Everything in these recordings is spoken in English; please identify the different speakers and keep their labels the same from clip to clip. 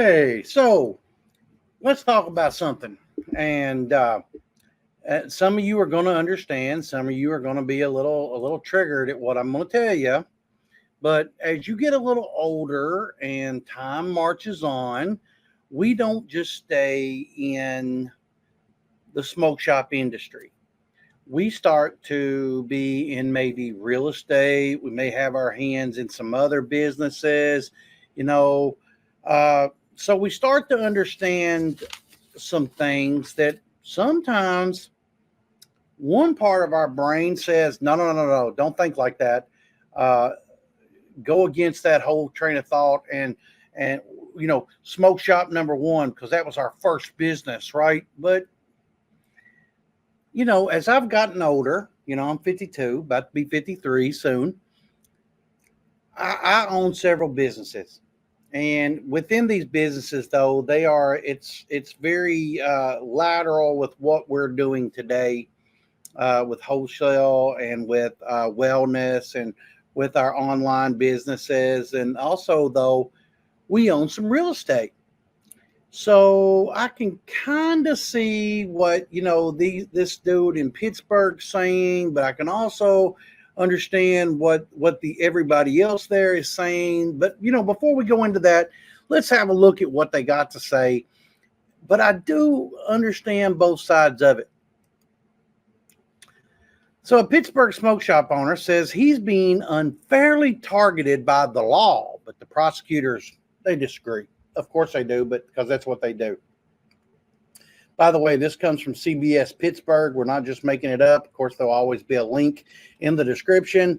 Speaker 1: Okay, so let's talk about something. And some of you are going to understand. Some of you are going to be a little triggered at what I'm going to tell you. But as you get a little older and time marches on, we don't just stay in the smoke shop industry. We start to be in maybe real estate. We may have our hands in some other businesses, you know. Uh, so we start to understand some things that sometimes one part of our brain says, no, no, no, no, no, don't think like that. Uh, Go against that whole train of thought and smoke shop number one, because that was our first business, right? But as I've gotten older, I'm 52, about to be 53 soon. I own several businesses, and within these businesses, though, it's very lateral with what we're doing today, with wholesale and with wellness and with our online businesses, and also though we own some real estate. So I can kind of see what this dude in Pittsburgh saying, but I can also understand what the everybody else there is saying. But before we go into that, let's have a look at what they got to say. But I do understand both sides of it. So a Pittsburgh smoke shop owner says he's being unfairly targeted by the law, but the prosecutors, they disagree. Of course they do, but because that's what they do. By the way, this comes from CBS Pittsburgh. We're not just making it up. Of course, there'll always be a link in the description.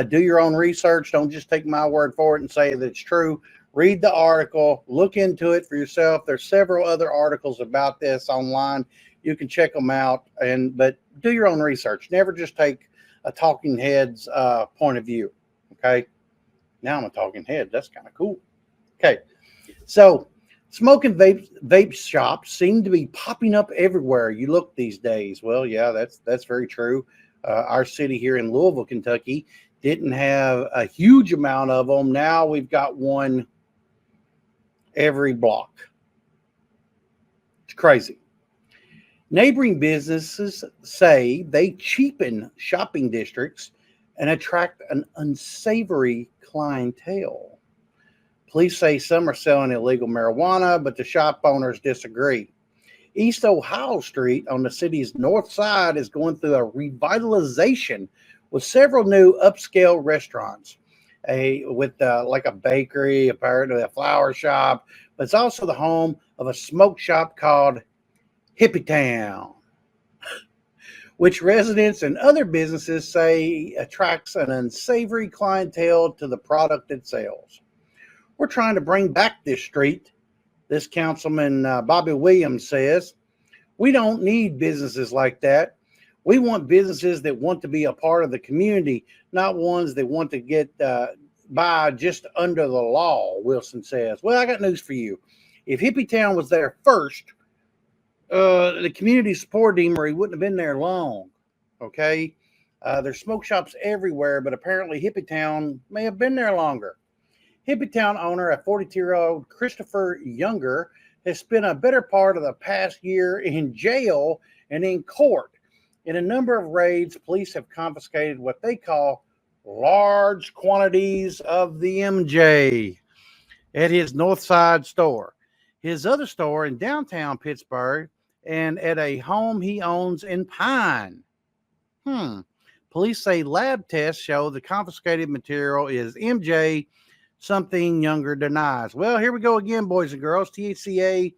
Speaker 1: Do your own research. Don't just take my word for it and say that it's true. Read the article. Look into it for yourself. There's several other articles about this online. You can check them out, but do your own research. Never just take a talking head's point of view. Okay. Now I'm a talking head. That's kind of cool. Okay. So smoke and vape shops seem to be popping up everywhere you look these days. Well, yeah, that's very true. Our city here in Louisville, Kentucky, didn't have a huge amount of them. Now we've got one every block. It's crazy. Neighboring businesses say they cheapen shopping districts and attract an unsavory clientele. Police say some are selling illegal marijuana, but the shop owners disagree. East Ohio Street on the city's north side is going through a revitalization with several new upscale restaurants, like a bakery, apparently a flower shop, but it's also the home of a smoke shop called Hippie Town, which residents and other businesses say attracts an unsavory clientele to the product it sells. We're trying to bring back this street, this councilman Bobby Williams says. We don't need businesses like that. We want businesses that want to be a part of the community, not ones that want to get by just under the law, Wilson says. Well, I got news for you. If Hippie Town was there first, the community supported him or he wouldn't have been there long. Okay? There's smoke shops everywhere, but apparently Hippie Town may have been there longer. Hippie Town owner, a 42-year-old Christopher Younger, has spent a better part of the past year in jail and in court. In a number of raids, police have confiscated what they call large quantities of the MJ at his North Side store, his other store in downtown Pittsburgh, and at a home he owns in Pine. Police say lab tests show the confiscated material is MJ, something Younger denies. Well, here we go again, boys and girls. THCA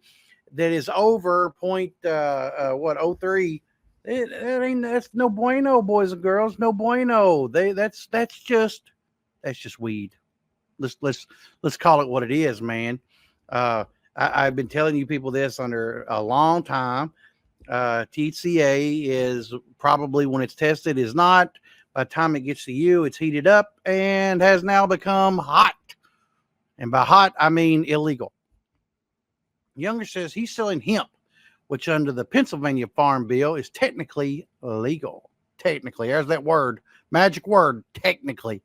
Speaker 1: that is over 0.03. That's no bueno, boys and girls. No bueno. That's just weed. Let's call it what it is, man. I've been telling you people this under a long time. THCA is probably, when it's tested, is not. By the time it gets to you, it's heated up and has now become hot. And by hot, I mean illegal. Younger says he's selling hemp, which under the Pennsylvania Farm Bill is technically legal. Technically, there's that word, magic word, technically.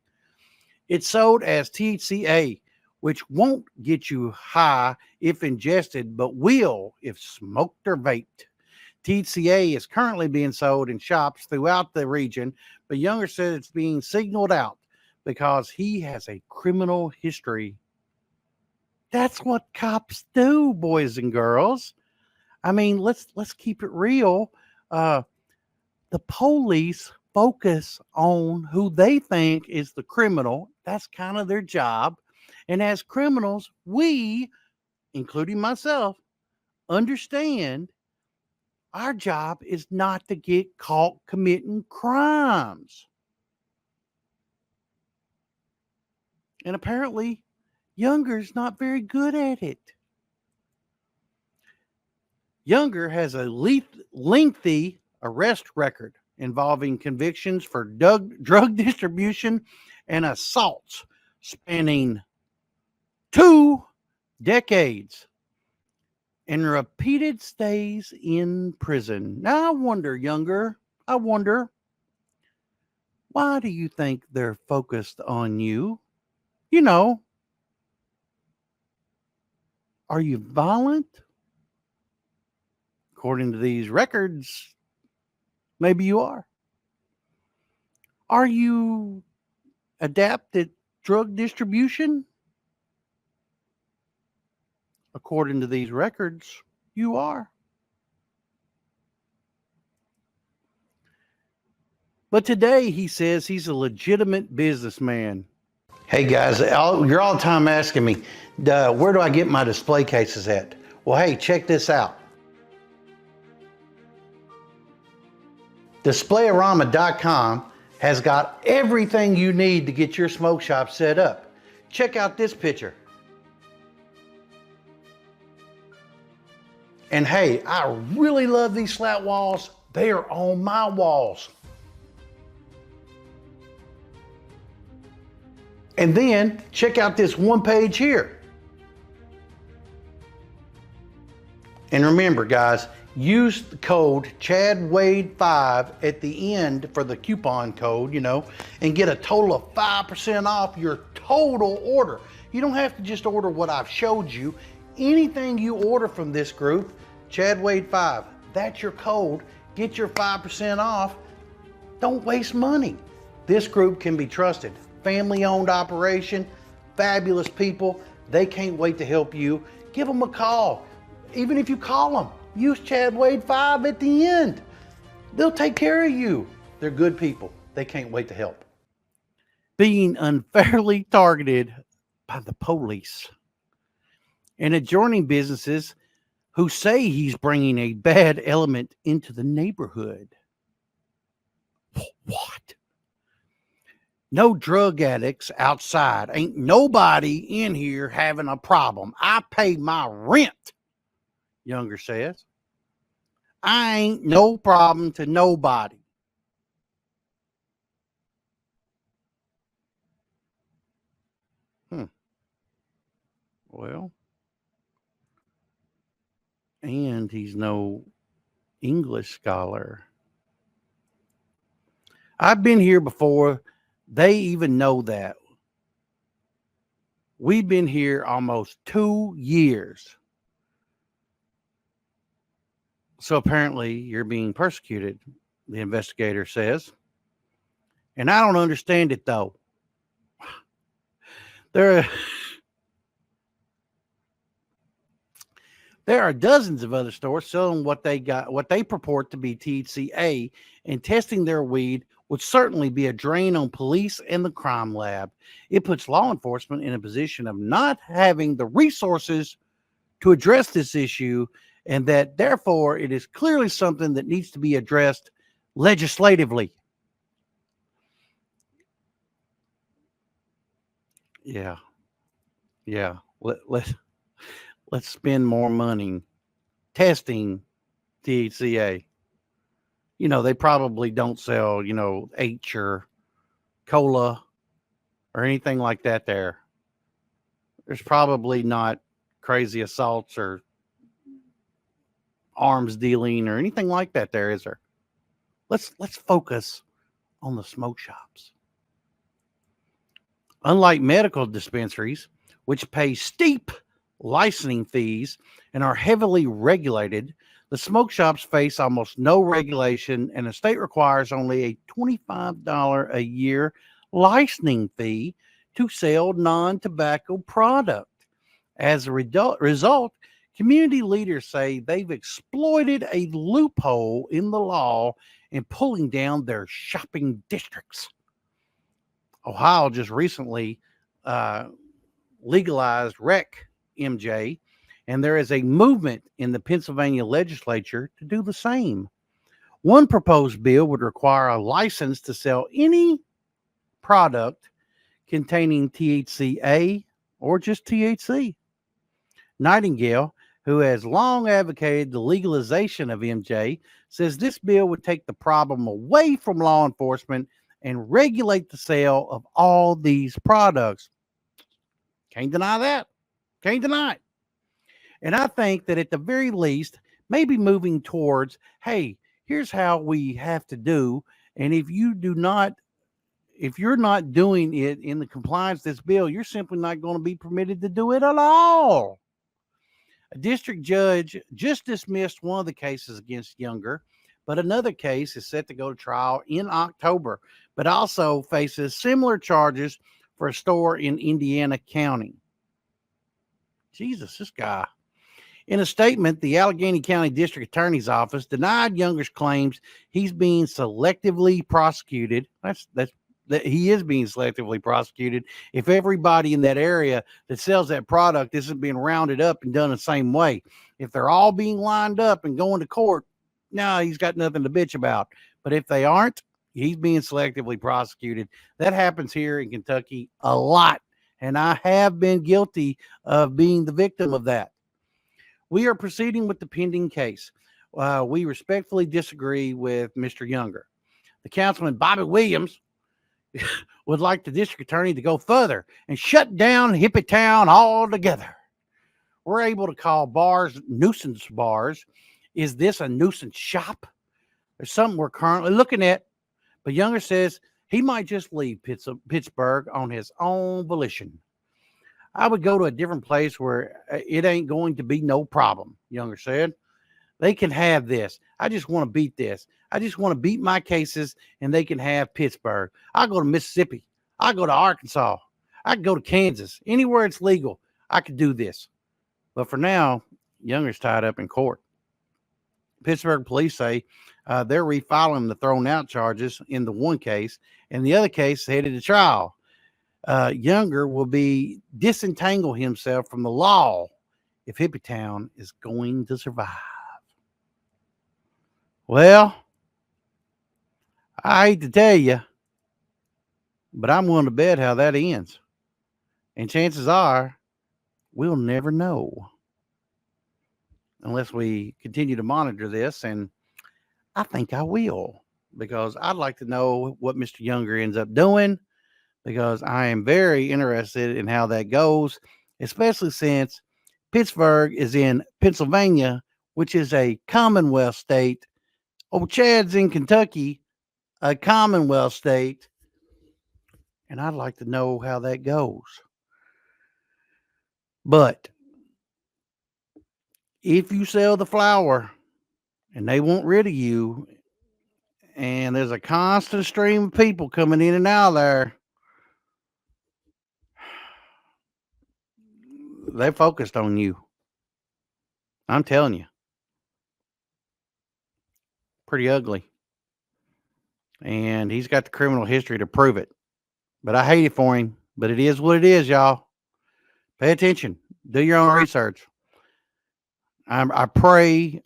Speaker 1: It's sold as THCA, which won't get you high if ingested, but will if smoked or vaped. THCA is currently being sold in shops throughout the region, but Younger said it's being signaled out because he has a criminal history. That's what cops do, boys and girls. I mean, let's keep it real. The police focus on who they think is the criminal. That's kind of their job. And as criminals, we, including myself, understand our job is not to get caught committing crimes. And apparently, Younger's not very good at it. Younger has a lengthy arrest record involving convictions for drug distribution and assaults spanning 2 decades and repeated stays in prison. Now, I wonder, Younger, why do you think they're focused on you? You know, are you violent? According to these records, maybe you are. Are you adept at drug distribution? According to these records, you are. But today he says he's a legitimate businessman. Hey guys, you're all the time asking me, where do I get my display cases at? Well, hey, check this out. Displayarama.com has got everything you need to get your smoke shop set up. Check out this picture. And hey, I really love these slat walls. They are on my walls. And then check out this one page here. And remember, guys, use the code ChadWade5 at the end for the coupon code, and get a total of 5% off your total order. You don't have to just order what I've showed you. Anything you order from this group, ChadWade5, that's your code. Get your 5% off. Don't waste money. This group can be trusted. Family-owned operation, fabulous people. They can't wait to help you. Give them a call. Even if you call them, use ChadWade5 at the end. They'll take care of you. They're good people. They can't wait to help. Being unfairly targeted by the police and adjoining businesses who say he's bringing a bad element into the neighborhood. What? No drug addicts outside. Ain't nobody in here having a problem. I pay my rent, Younger says. I ain't no problem to nobody. Well, and he's no English scholar. I've been here before. They even know that. We've been here almost 2 years. So apparently you're being persecuted, the investigator says. And I don't understand it, though. There are dozens of other stores selling what they purport to be THCA, and testing their weed would certainly be a drain on police and the crime lab. It puts law enforcement in a position of not having the resources to address this issue, and that therefore it is clearly something that needs to be addressed legislatively. Yeah. Let's spend more money testing THCA. They probably don't sell, H or cola or anything like that there. There's probably not crazy assaults or arms dealing or anything like that there, is there? Let's focus on the smoke shops. Unlike medical dispensaries, which pay steep licensing fees and are heavily regulated, the smoke shops face almost no regulation, and the state requires only a $25 a year licensing fee to sell non-tobacco product. As a result, community leaders say they've exploited a loophole in the law and pulling down their shopping districts. Ohio just recently legalized rec MJ, and there is a movement in the Pennsylvania legislature to do the same. One proposed bill would require a license to sell any product containing THCA or just THC. Nightingale, who has long advocated the legalization of MJ, says this bill would take the problem away from law enforcement and regulate the sale of all these products. Can't deny that. Can't deny it. And I think that at the very least, maybe moving towards, hey, here's how we have to do. And if you're not doing it in the compliance of this bill, you're simply not going to be permitted to do it at all. A district judge just dismissed one of the cases against Younger, but another case is set to go to trial in October, but also faces similar charges for a store in Indiana County. Jesus, this guy. In a statement, the Allegheny County District Attorney's Office denied Younger's claims he's being selectively prosecuted. That he is being selectively prosecuted if everybody in that area that sells that product isn't being rounded up and done the same way. If they're all being lined up and going to court, no, he's got nothing to bitch about. But if they aren't, he's being selectively prosecuted. That happens here in Kentucky a lot, and I have been guilty of being the victim of that. We are proceeding with the pending case. We respectfully disagree with Mr. Younger. The Councilman Bobby Williams would like the district attorney to go further and shut down Hippie Town altogether. We're able to call bars nuisance bars. Is this a nuisance shop? There's something we're currently looking at, but Younger says he might just leave Pittsburgh on his own volition. I would go to a different place where it ain't going to be no problem, Younger said. They can have this. I just want to beat this. I just want to beat my cases, and they can have Pittsburgh. I'll go to Mississippi. I'll go to Arkansas. I can go to Kansas. Anywhere it's legal, I could do this. But for now, Younger's tied up in court. Pittsburgh police say they're refiling the thrown out charges in the one case, and the other case headed to trial. Younger will be disentangle himself from the law if Hippie Town is going to survive. Well, I hate to tell you, but I'm willing to bet how that ends. And chances are we'll never know unless we continue to monitor this. And I think I will, because I'd like to know what Mr. Younger ends up doing, because I am very interested in how that goes, especially since Pittsburgh is in Pennsylvania, which is a Commonwealth state. Oh, Chad's in Kentucky, a Commonwealth state, and I'd like to know how that goes. But if you sell the flower and they want rid of you, and there's a constant stream of people coming in and out of there, they focused on you. I'm telling you. Pretty ugly. And he's got the criminal history to prove it. But I hate it for him. But it is what it is, y'all. Pay attention. Do your own research. I pray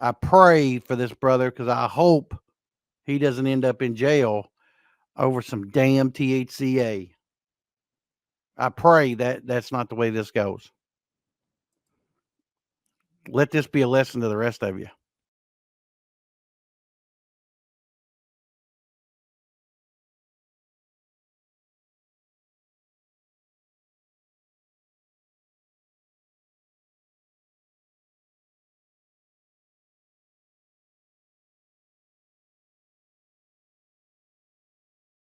Speaker 1: for this brother, because I hope he doesn't end up in jail over some damn THCA. I pray that that's not the way this goes. Let this be a lesson to the rest of you.